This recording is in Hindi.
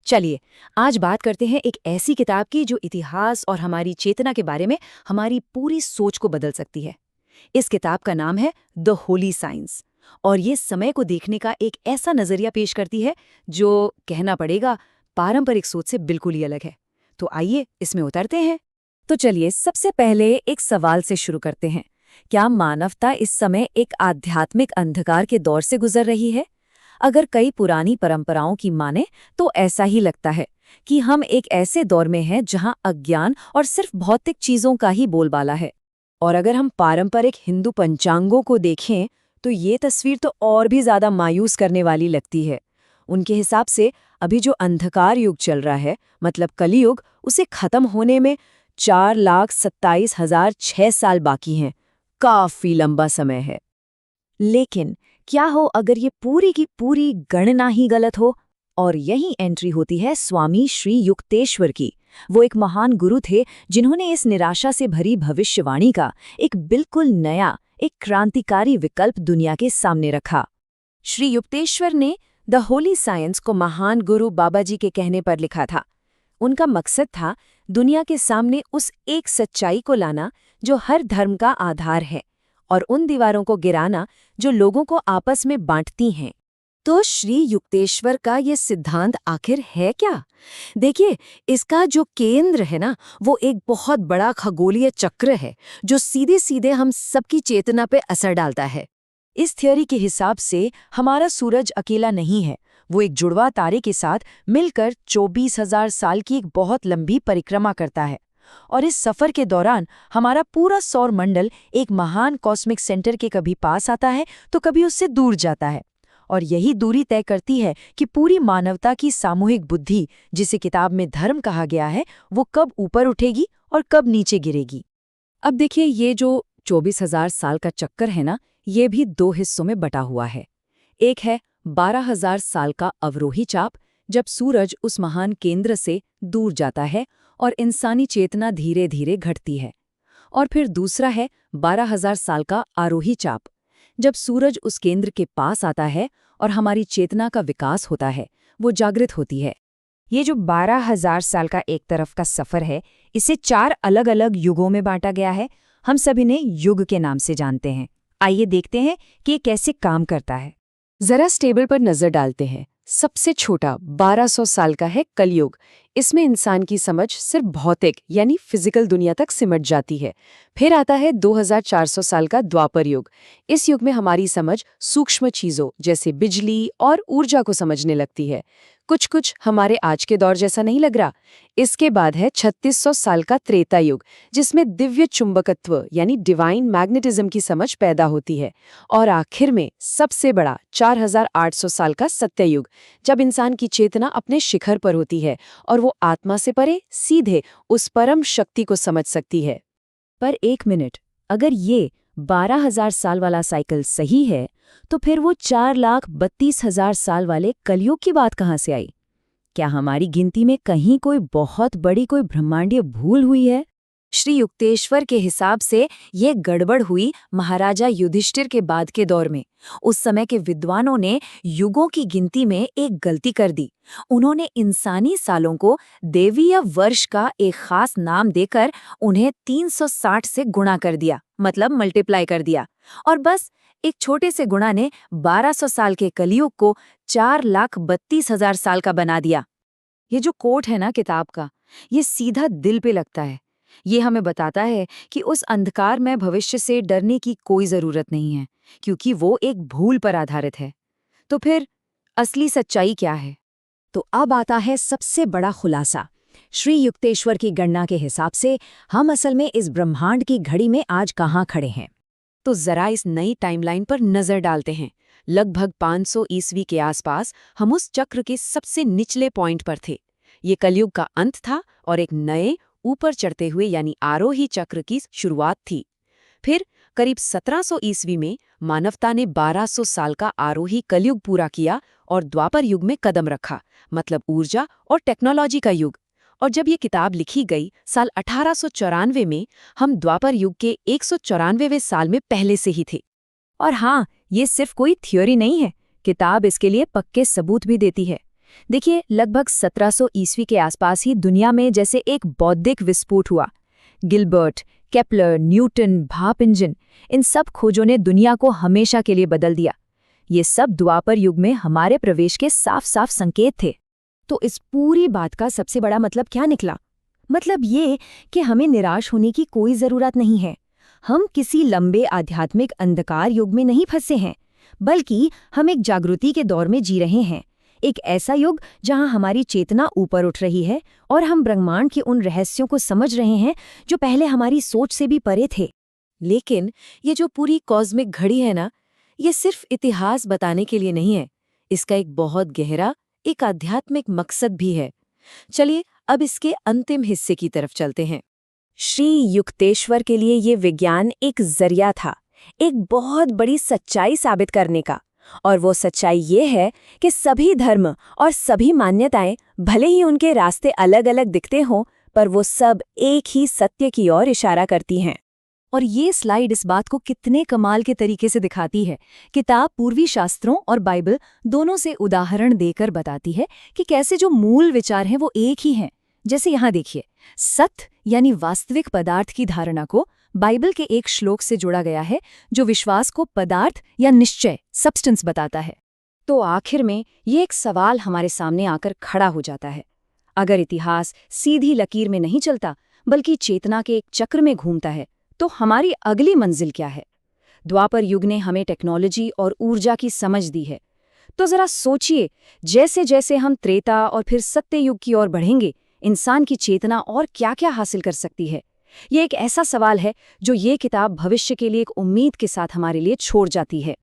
चलिए, आज बात करते हैं एक ऐसी किताब की जो इतिहास और हमारी चेतना के बारे में हमारी पूरी सोच को बदल सकती है। इस किताब का नाम है द होली साइंस और ये समय को देखने का एक ऐसा नजरिया पेश करती है जो कहना पड़ेगा पारंपरिक सोच से बिल्कुल ही अलग है। तो आइए इसमें उतरते हैं। तो चलिए सबसे पहले एक सवाल से शुरू करते हैं। क्या मानवता इस समय एक आध्यात्मिक अंधकार के दौर से गुजर रही है? अगर कई पुरानी परंपराओं की माने तो ऐसा ही लगता है कि हम एक ऐसे दौर में हैं जहां अज्ञान और सिर्फ भौतिक चीजों का ही बोलबाला है। और अगर हम पारंपरिक हिंदू पंचांगों को देखें तो ये तस्वीर तो और भी ज्यादा मायूस करने वाली लगती है। उनके हिसाब से अभी जो अंधकार युग चल रहा है, मतलब कलियुग, उसे खत्म होने में 4,27,006 साल बाकी हैं। काफी लंबा समय है। लेकिन क्या हो अगर ये पूरी की पूरी गणना ही गलत हो? और यही एंट्री होती है स्वामी श्री युक्तेश्वर की। वो एक महान गुरु थे जिन्होंने इस निराशा से भरी भविष्यवाणी का एक बिल्कुल नया, एक क्रांतिकारी विकल्प दुनिया के सामने रखा। श्री युक्तेश्वर ने द होली साइंस को महान गुरु बाबाजी के कहने पर लिखा था। उनका मकसद था दुनिया के सामने उस एक सच्चाई को लाना जो हर धर्म का आधार है और उन दीवारों को गिराना जो लोगों को आपस में बांटती हैं। तो श्री युक्तेश्वर का ये सिद्धांत आखिर है क्या? देखिए, इसका जो केंद्र है ना, वो एक बहुत बड़ा खगोलीय चक्र है जो सीधे सीधे हम सबकी चेतना पे असर डालता है। इस थ्योरी के हिसाब से हमारा सूरज अकेला नहीं है, वो एक जुड़वा तारे के साथ मिलकर 24,000 साल की एक बहुत लंबी परिक्रमा करता है। और इस सफर के दौरान हमारा पूरा सौर मंडल एक महान कॉस्मिक सेंटर के कभी पास आता है तो कभी उससे दूर जाता है। और यही दूरी तय करती है कि पूरी मानवता की सामूहिक बुद्धि, जिसे किताब में धर्म कहा गया है, वो कब ऊपर उठेगी और कब नीचे गिरेगी। अब देखिए, ये जो 24,000 साल का चक्कर है ना, ये भी दो हिस्सों में बटा हुआ है। एक है 12,000 साल का अवरोही चाप, जब सूरज उस महान केंद्र से दूर जाता है और इंसानी चेतना धीरे धीरे घटती है। और फिर दूसरा है 12,000 साल का आरोही चाप, जब सूरज उस केंद्र के पास आता है और हमारी चेतना का विकास होता है, वो जागृत होती है। ये जो 12,000 साल का एक तरफ का सफर है, इसे 4 अलग अलग युगों में बांटा गया है। हम सभी ने युग के नाम से जानते हैं। आइए देखते हैं कि ये कैसे काम करता है। जरा इस टेबल पर नजर डालते हैं। सबसे छोटा 1200 साल का है कलयुग। इसमें इंसान की समझ सिर्फ भौतिक यानी फिजिकल दुनिया तक सिमट जाती है। फिर आता है 2400 साल का द्वापर युग। इस युग में हमारी समझ सूक्ष्म चीजों जैसे बिजली और ऊर्जा को समझने लगती है। कुछ हमारे आज के दौर जैसा नहीं लग रहा। इसके बाद है 3600 साल का त्रेता युग, जिसमें दिव्य चुंबकत्व यानी डिवाइन मैग्नेटिज्म की समझ पैदा होती है। और आखिर में सबसे बड़ा 4800 साल का सत्ययुग, जब इंसान की चेतना अपने शिखर पर होती है और वो आत्मा से परे सीधे उस परम शक्ति को समझ सकती है। पर एक मिनट, अगर ये 12,000 साल वाला साइकिल सही है, तो फिर वो 4,32,000 साल वाले कलयुग की बात कहाँ से आई? क्या हमारी गिनती में कहीं कोई बहुत बड़ी कोई ब्रह्मांडीय भूल हुई है? श्री युक्तेश्वर के हिसाब से ये गड़बड़ हुई महाराजा युधिष्ठिर के बाद के दौर में। उस समय के विद्वानों ने युगों की गिनती में एक गलती कर दी। उन्होंने इंसानी सालों को देवीय वर्ष का एक खास नाम देकर उन्हें 360 से गुणा कर दिया, मतलब मल्टीप्लाई कर दिया। और बस एक छोटे से गुणा ने 1200 साल के कलयुग को 4,32,000 साल का बना दिया। ये जो कोट है ना किताब का, ये सीधा दिल पे लगता है। ये हमें बताता है कि उस अंधकार में भविष्य से डरने की कोई जरूरत नहीं है, क्योंकि वो एक भूल पर आधारित है। तो फिर असली सच्चाई क्या है? तो अब आता है सबसे बड़ा खुलासा। श्री युक्तेश्वर की गणना के हिसाब से हम असल में इस ब्रह्मांड की घड़ी में आज कहाँ खड़े हैं। तो जरा इस नई टाइमलाइन पर नजर डालते हैं। लगभग 500 ईस्वी के आसपास हम उस चक्र के सबसे निचले पॉइंट पर थे। ये कलयुग का अंत था और एक नए ऊपर चढ़ते हुए यानी आरोही चक्र की शुरुआत थी। फिर करीब 1700 ईस्वी में मानवता ने 1200 साल का आरोही कलयुग पूरा किया और द्वापर युग में कदम रखा, मतलब ऊर्जा और टेक्नोलॉजी का युग। और जब ये किताब लिखी गई साल 1894 में, हम द्वापर युग के 194वें साल में पहले से ही थे। और हाँ, ये सिर्फ कोई थ्योरी नहीं है, किताब इसके लिए पक्के सबूत भी देती है। देखिए, लगभग 1700 ईस्वी के आसपास ही दुनिया में जैसे एक बौद्धिक विस्फोट हुआ। गिलबर्ट, केपलर, न्यूटन, भाप इंजन, इन सब खोजों ने दुनिया को हमेशा के लिए बदल दिया। ये सब द्वापर युग में हमारे प्रवेश के साफ साफ संकेत थे। तो इस पूरी बात का सबसे बड़ा मतलब क्या निकला? मतलब ये कि हमें निराश होने की कोई जरूरत नहीं है। हम किसी लंबे आध्यात्मिक अंधकार युग में नहीं फंसे हैं, बल्कि हम एक जागृति के दौर में जी रहे हैं। एक ऐसा युग जहां हमारी चेतना ऊपर उठ रही है और हम ब्रह्मांड के उन रहस्यों को समझ रहे हैं जो पहले हमारी सोच से भी परे थे। लेकिन ये जो पूरी कॉस्मिक घड़ी है ना, ये सिर्फ इतिहास बताने के लिए नहीं है। इसका एक बहुत गहरा, एक आध्यात्मिक मकसद भी है। चलिए अब इसके अंतिम हिस्से की तरफ चलते हैं। श्री युक्तेश्वर के लिए ये विज्ञान एक जरिया था, एक बहुत बड़ी सच्चाई साबित करने का। और वो सच्चाई ये है कि सभी धर्म और सभी मान्यताएं, भले ही उनके रास्ते अलग अलग दिखते हों, पर वो सब एक ही सत्य की ओर इशारा करती हैं। और ये स्लाइड इस बात को कितने कमाल के तरीके से दिखाती है। किताब पूर्वी शास्त्रों और बाइबल दोनों से उदाहरण देकर बताती है कि कैसे जो मूल विचार हैं वो एक ही हैं। जैसे यहाँ देखिए, सत्य यानी वास्तविक पदार्थ की धारणा को बाइबल के एक श्लोक से जोड़ा गया है, जो विश्वास को पदार्थ या निश्चय, सब्सटेंस बताता है। तो आखिर में ये एक सवाल हमारे सामने आकर खड़ा हो जाता है। अगर इतिहास सीधी लकीर में नहीं चलता, बल्कि चेतना के एक चक्र में घूमता है, तो हमारी अगली मंजिल क्या है? द्वापर युग ने हमें टेक्नोलॉजी और ऊर्जा की समझ दी है। तो जरा सोचिए, जैसे जैसे हम त्रेता और फिर सत्य युग की ओर बढ़ेंगे, इंसान की चेतना और क्या-क्या हासिल कर सकती है? ये एक ऐसा सवाल है जो ये किताब भविष्य के लिए एक उम्मीद के साथ हमारे लिए छोड़ जाती है।